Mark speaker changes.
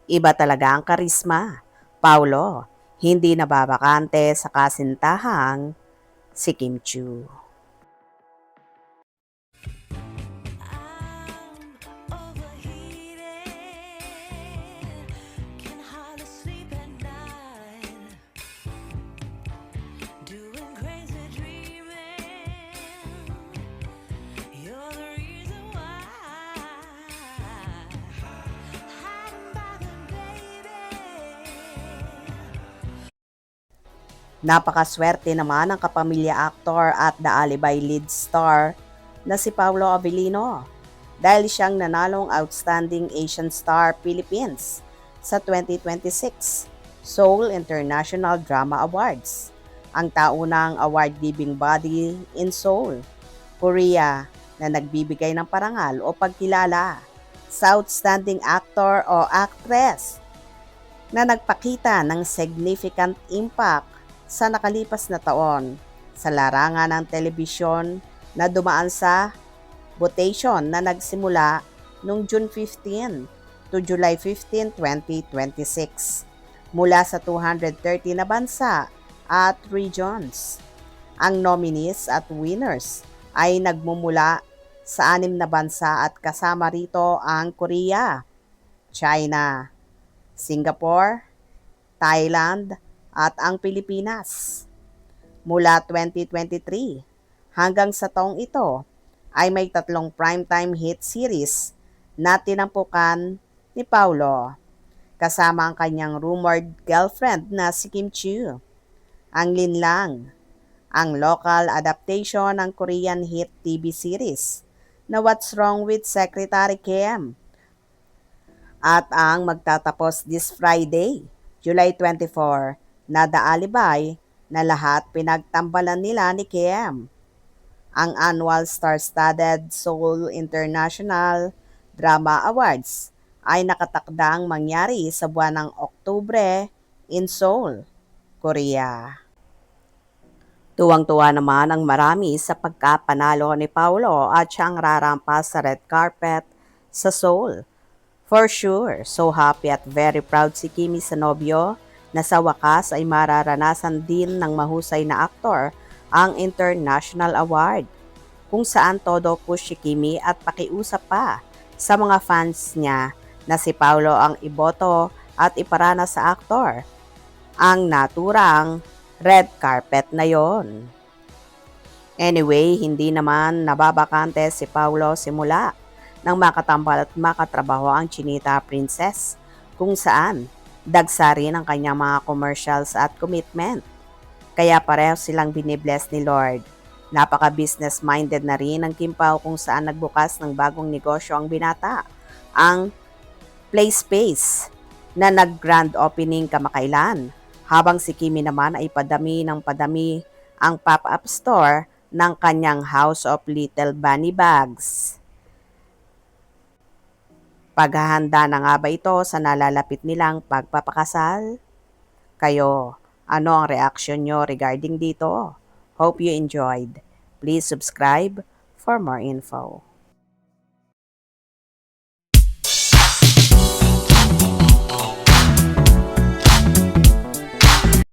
Speaker 1: Iba talaga ang karisma. Paulo, hindi nababakante sa kasintahang si Kim Chu.
Speaker 2: I'm overheated, can hardly sleep at night, doing crazy dreaming. You're the reason why. Hiding by the baby.
Speaker 1: Napakaswerte naman ang kapamilya actor at The Alibay lead star na si Paulo Avellino dahil siyang nanalong Outstanding Asian Star Philippines sa 2026 Seoul International Drama Awards, ang taunang award-giving body in Seoul, Korea na nagbibigay ng parangal o pagkilala sa outstanding actor o actress na nagpakita ng significant impact sa nakalipas na taon sa larangan ng telebisyon na dumaan sa votation na nagsimula noong June 15 to July 15, 2026 mula sa 230 na bansa at regions. Ang nominees at winners ay nagmumula sa 6 na bansa at kasama rito ang Korea, China, Singapore, Thailand, at ang Pilipinas. Mula 2023 hanggang sa taong ito ay may 3 primetime hit series na tinampukan ni Paulo, kasama ang kanyang rumored girlfriend na si Kim Chiu, ang Linlang, ang local adaptation ng Korean hit TV series na What's Wrong with Secretary Kim, at ang magtatapos this Friday, July 24, na The Alibay na lahat pinagtambalan nila ni Kim. Ang annual star-studded Seoul International Drama Awards ay nakatakdang mangyari sa buwan ng Oktubre in Seoul, Korea. Tuwang-tuwa naman ang marami sa pagkapanalo ni Paulo at siyang rarampas sa red carpet sa Seoul. For sure, so happy at very proud si Kimi sa nobyo na sa wakas ay mararanasan din ng mahusay na aktor ang International Award, kung saan todo push si Kimi at pakiusap pa sa mga fans niya na si Paulo ang iboto at iparana sa aktor ang naturang red carpet na yon. Anyway, hindi naman nababakante si Paulo simula nang makatambal at makatrabaho ang Chinita Princess, kung saan dagsa rin ang kanyang mga commercials at commitment. Kaya pareho silang binibless ni Lord. Napaka-business-minded na rin ang Kim Pao kung saan nagbukas ng bagong negosyo ang binata, ang Play Space, na nag-grand opening kamakailan, habang si Kimi naman ay padami ng padami ang pop-up store ng kanyang House of Little Bunny Bags. Paghahanda na nga ba ito sa nalalapit nilang pagpapakasal? Kayo, ano ang reaction nyo regarding dito? Hope you enjoyed. Please subscribe for more info.